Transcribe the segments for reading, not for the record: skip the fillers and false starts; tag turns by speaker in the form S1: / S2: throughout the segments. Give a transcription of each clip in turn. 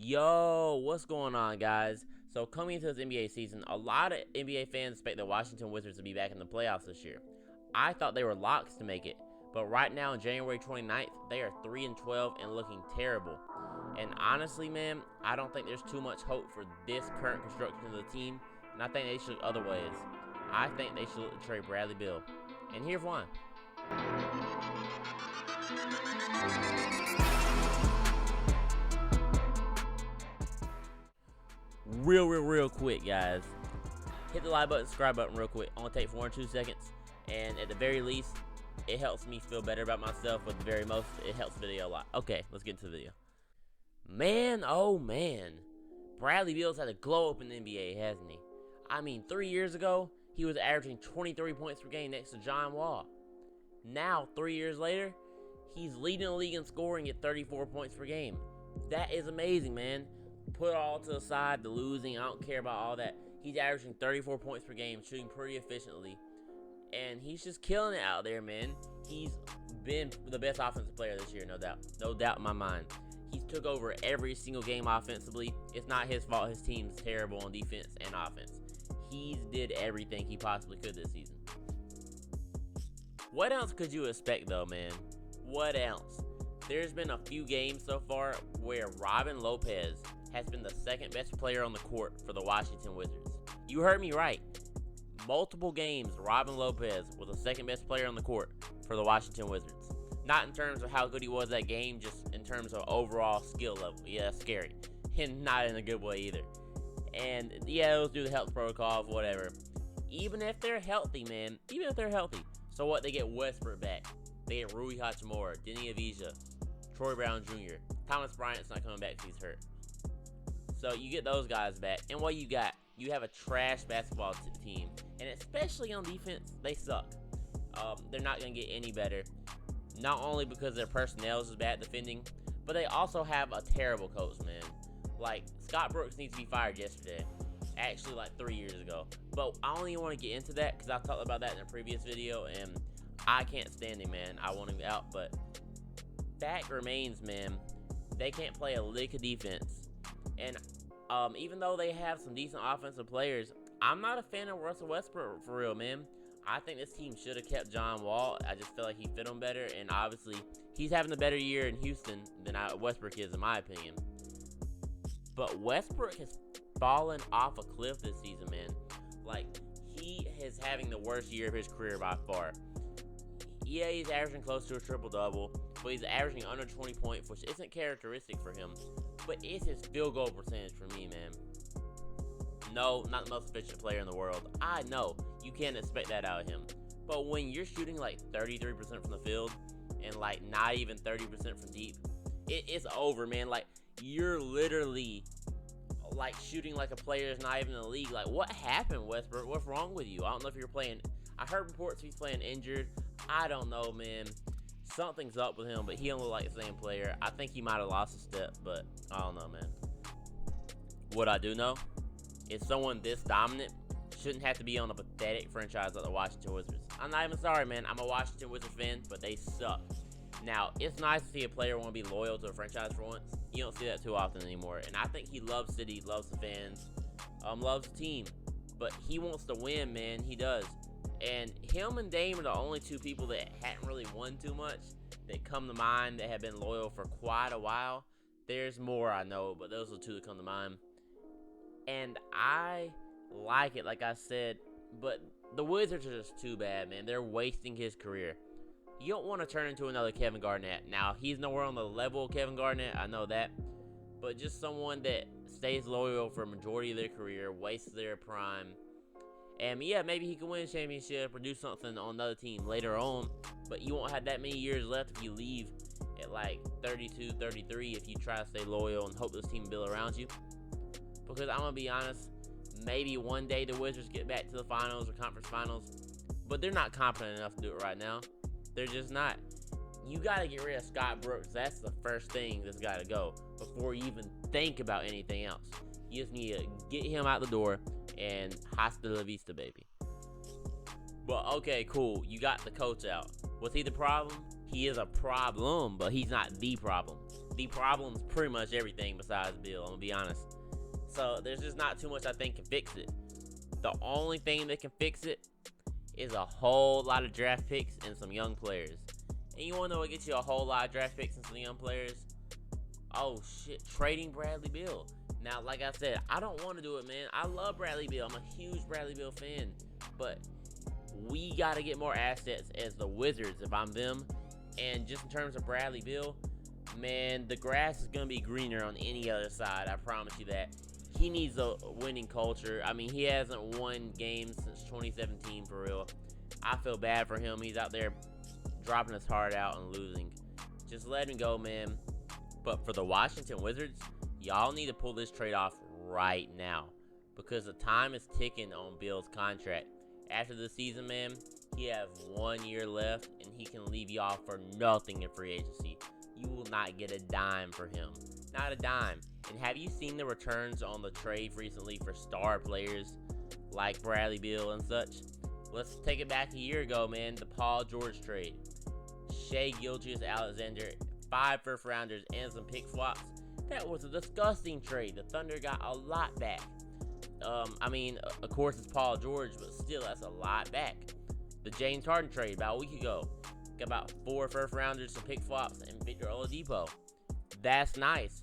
S1: Yo, what's going on, guys? So, coming into this NBA season, a lot of NBA fans expect the Washington Wizards to be back in the playoffs this year. I thought they were locks to make it, but right now, on January 29th, they are 3-12 and looking terrible. And honestly, man, I don't think there's too much hope for this current construction of the team, and I think they should look other ways. I think they should look to trade Bradley Beal. And here's why. Real quick, guys. Hit the like button, subscribe button real quick. Only take 4 or 2 seconds. And at the very least, it helps me feel better about myself. At the very most, it helps the video a lot. Okay, let's get into the video. Man, oh man. Bradley Beal's had a glow up in the NBA, hasn't he? I mean, 3 years ago, he was averaging 23 points per game next to John Wall. Now, 3 years later, he's leading the league in scoring at 34 points per game. That is amazing, man. Put it all to the side, the losing, I don't care about all that. He's averaging 34 points per game, shooting pretty efficiently. And he's just killing it out there, man. He's been the best offensive player this year, no doubt. No doubt in my mind. He's took over every single game offensively. It's not his fault. His team's terrible on defense and offense. He's did everything he possibly could this season. What else could you expect, though, man? What else? There's been a few games so far where Robin Lopez has been the second best player on the court for the Washington Wizards. You heard me right. Multiple games, Robin Lopez was the second best player on the court for the Washington Wizards. Not in terms of how good he was that game, just in terms of overall skill level. Yeah, that's scary. And not in a good way either. And yeah, it was due to health protocols, whatever. Even if they're healthy, man. Even if they're healthy. So what? They get Westbrook back. They get Rui Hachimura, Denny Avdija, Troy Brown Jr. Thomas Bryant's not coming back because he's hurt. So you get those guys back. And what you got? You have a trash basketball team. And especially on defense, they suck. They're not going to get any better. Not only because their personnel is bad defending, but they also have a terrible coach, man. Like, Scott Brooks needs to be fired yesterday. Actually, like 3 years ago. But I don't even want to get into that because I talked about that in a previous video. And I can't stand him, man. I want him out. But fact remains, man. They can't play a lick of defense. And even though they have some decent offensive players, I'm not a fan of Russell Westbrook for real, man. I think this team should have kept John Wall. I just feel like he fit him better, and obviously he's having a better year in Houston than Westbrook is, in my opinion. But Westbrook has fallen off a cliff this season, man. Like, he is having the worst year of his career by far. Yeah, he's averaging close to a triple-double, but he's averaging under 20 points, which isn't characteristic for him. But it's his field goal percentage for me, man. No, not the most efficient player in the world. I know, you can't expect that out of him. But when you're shooting like 33% from the field and like not even 30% from deep, it's over, man. Like, you're literally like shooting like a player that's not even in the league. Like, what happened, Westbrook? What's wrong with you? I don't know if you're playing. I heard reports he's playing injured. I don't know, man. Something's up with him, but he don't look like the same player. I think he might have lost a step, but I don't know, man. What I do know is someone this dominant shouldn't have to be on a pathetic franchise like the Washington Wizards. I'm not even sorry, man. I'm a Washington Wizards fan, but they suck. Now, it's nice to see a player want to be loyal to a franchise for once. You don't see that too often anymore. And I think he loves City, loves the fans, loves the team. But he wants to win, man. He does. And him and Dame are the only two people that hadn't really won too much that come to mind that have been loyal for quite a while. There's more, I know, but those are the two that come to mind. And I like it, like I said, but the Wizards are just too bad, man. They're wasting his career. You don't want to turn into another Kevin Garnett. Now, he's nowhere on the level of Kevin Garnett, I know that. But just someone that stays loyal for a majority of their career, wastes their prime. And yeah, maybe he can win a championship or do something on another team later on. But you won't have that many years left if you leave at like 32, 33 if you try to stay loyal and hope this team build around you. Because I'm going to be honest, maybe one day the Wizards get back to the finals or conference finals. But they're not confident enough to do it right now. They're just not. You got to get rid of Scott Brooks. That's the first thing that's got to go before you even think about anything else. You just need to get him out the door and hasta la vista, baby. But okay, cool. You got the coach out. Was he the problem? He is a problem, but he's not the problem. the problem's pretty much everything besides Beal, I'm going to be honest. So there's just not too much I think can fix it. The only thing that can fix it is a whole lot of draft picks and some young players. And you want to know what gets you a whole lot of draft picks and some young players? Oh shit, trading Bradley Beal. Now, like I said, I don't want to do it, man. I love Bradley Beal. I'm a huge Bradley Beal fan. But we got to get more assets as the Wizards if I'm them. And just in terms of Bradley Beal, man, the grass is going to be greener on any other side. I promise you that. He needs a winning culture. I mean, he hasn't won games since 2017 for real. I feel bad for him. He's out there dropping his heart out and losing. Just let him go, man. But for the Washington Wizards, y'all need to pull this trade off right now because the time is ticking on Beal's contract. After the season, man, he has 1 year left, and he can leave y'all for nothing in free agency. You will not get a dime for him. Not a dime. And have you seen the returns on the trade recently for star players like Bradley Beal and such? Let's take it back a year ago, man. The Paul George trade. Shai Gilgeous-Alexander, 5 first rounders and some pick swaps. That was a disgusting trade. The Thunder got a lot back. I mean, of course it's Paul George, but still, that's a lot back. The James Harden trade about a week ago. Got about 4 first rounders, some pick swaps, and Victor Oladipo. That's nice.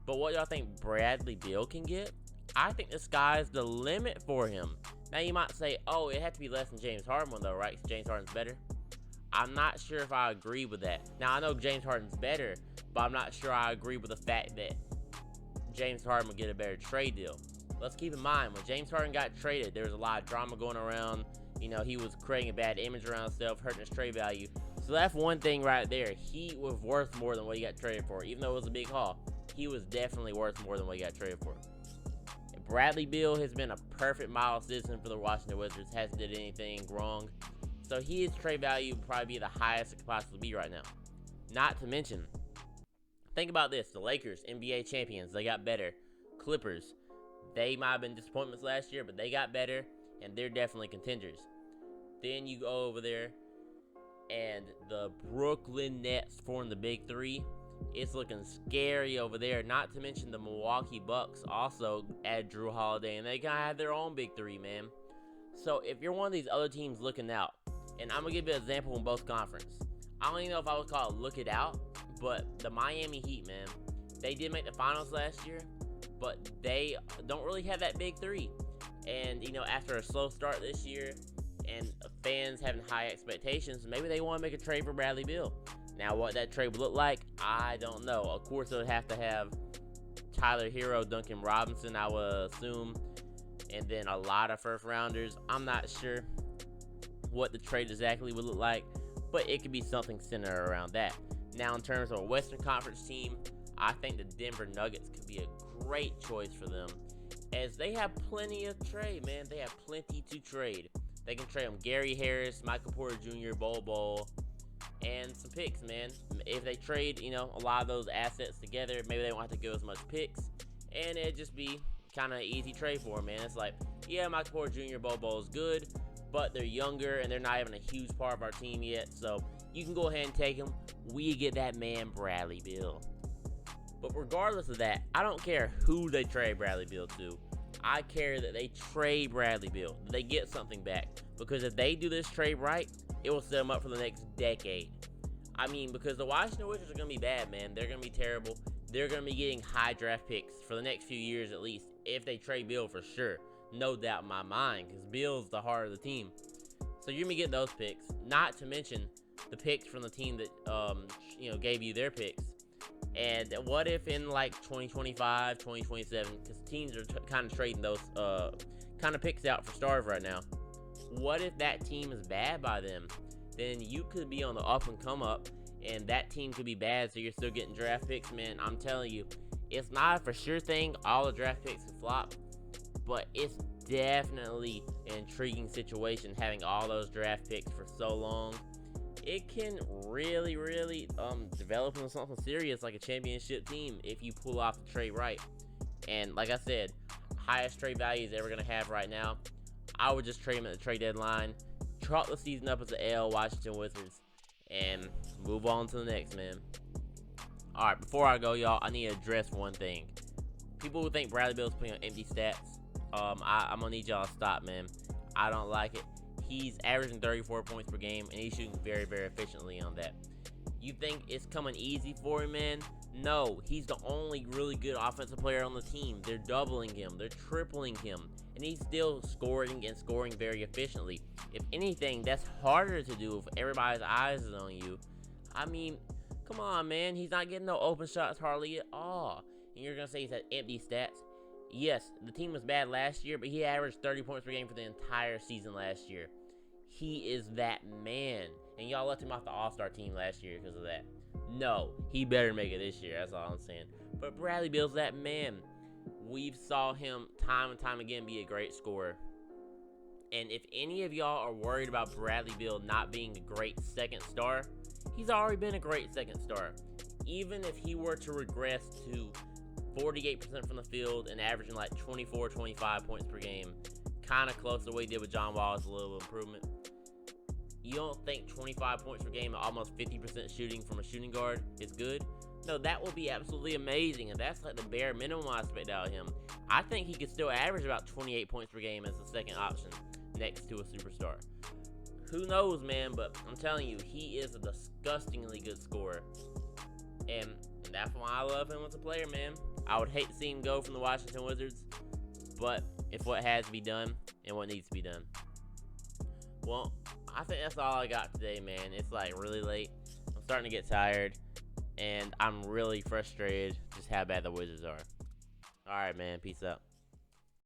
S1: But what y'all think Bradley Beal can get? I think the sky's the limit for him. Now you might say, oh, it had to be less than James Harden though, right? Because James Harden's better. I'm not sure if I agree with that. Now I know James Harden's better, but I'm not sure I agree with the fact that James Harden would get a better trade deal. Let's keep in mind, when James Harden got traded, there was a lot of drama going around. You know, he was creating a bad image around himself, hurting his trade value. So that's one thing right there. He was worth more than what he got traded for. Even though it was a big haul, he was definitely worth more than what he got traded for. And Bradley Beal has been a perfect model citizen for the Washington Wizards. Hasn't did anything wrong. So his trade value would probably be the highest it could possibly be right now. Not to mention, think about this. The Lakers, NBA champions, they got better. Clippers, they might have been disappointments last year, but they got better, and they're definitely contenders. Then you go over there, and the Brooklyn Nets form the big three. It's looking scary over there. Not to mention the Milwaukee Bucks also add Drew Holiday, and they kind of have their own big three, man. So if you're one of these other teams looking out, and I'm going to give you an example in both conferences. I don't even know if I would call it look it out, but the Miami Heat, man, they did make the finals last year, but they don't really have that big three. And, you know, after a slow start this year and fans having high expectations, maybe they want to make a trade for Bradley Beal. Now, what that trade would look like, I don't know. Of course, it would have to have Tyler Hero, Duncan Robinson, I would assume, and then a lot of first rounders. I'm not sure what the trade exactly would look like, but it could be something centered around that. Now, in terms of a Western Conference team, I think the Denver Nuggets could be a great choice for them, as they have plenty of trade, man. They have plenty to trade. They can trade them Gary Harris, Michael Porter Jr., Bol, and some picks, man. If they trade, you know, a lot of those assets together, maybe they won't have to give as much picks, and it'd just be kind of an easy trade for them, man. It's like, yeah, Michael Porter Jr., Bol is good, but they're younger, and they're not even a huge part of our team yet, so you can go ahead and take them. We get that man Bradley Beal. But regardless of that, I don't care who they trade Bradley Beal to. I care that they trade Bradley Beal, that they get something back. Because if they do this trade right, it will set them up for the next decade. I mean, because the Washington Wizards are going to be bad, man. They're going to be terrible. They're going to be getting high draft picks for the next few years at least, if they trade Beal for sure. No doubt in my mind, because Beal's the heart of the team. So you're going to get those picks. Not to mention the picks from the team that gave you their picks. And what if in like 2025, 2027, because teams are kind of trading those kind of picks out for stars right now. What if that team is bad by them? Then you could be on the up and come up, and that team could be bad, so you're still getting draft picks, man. I'm telling you, it's not a for sure thing. All the draft picks can flop, but it's definitely an intriguing situation having all those draft picks for so long. It can really, really develop into something serious like a championship team if you pull off the trade right. And like I said, highest trade value is ever going to have right now. I would just trade him at the trade deadline, chalk the season up as an L, Washington Wizards, and move on to the next, man. All right, before I go, y'all, I need to address one thing. People who think Bradley Beal is putting on empty stats, I'm gonna need y'all to stop, man. I don't like it. He's averaging 34 points per game, and he's shooting very, very efficiently on that. You think it's coming easy for him, man? No, he's the only really good offensive player on the team. They're doubling him, they're tripling him, and he's still scoring and scoring very efficiently. If anything, that's harder to do if everybody's eyes is on you. I mean, come on, man. He's not getting no open shots hardly at all. And you're going to say he's had empty stats? Yes, the team was bad last year, but he averaged 30 points per game for the entire season last year. He is that man. And y'all left him off the All-Star team last year because of that. No, he better make it this year. That's all I'm saying. But Bradley Beal's that man. We've saw him time and time again be a great scorer. And if any of y'all are worried about Bradley Beal not being a great second star, he's already been a great second star. Even if he were to regress to 48% from the field and averaging like 24, 25 points per game, kind of close to what he did with John Wall, is a little improvement. You don't think 25 points per game and almost 50% shooting from a shooting guard is good? No, that will be absolutely amazing, and that's like the bare minimum I expect out of him. I think he could still average about 28 points per game as a second option next to a superstar. Who knows, man, but I'm telling you, he is a disgustingly good scorer. And that's why I love him as a player, man. I would hate to see him go from the Washington Wizards, but it's what has to be done and what needs to be done. Well, I think that's all I got today, man. It's like really late. I'm starting to get tired, and I'm really frustrated just how bad the Wizards are. All right, man. Peace out.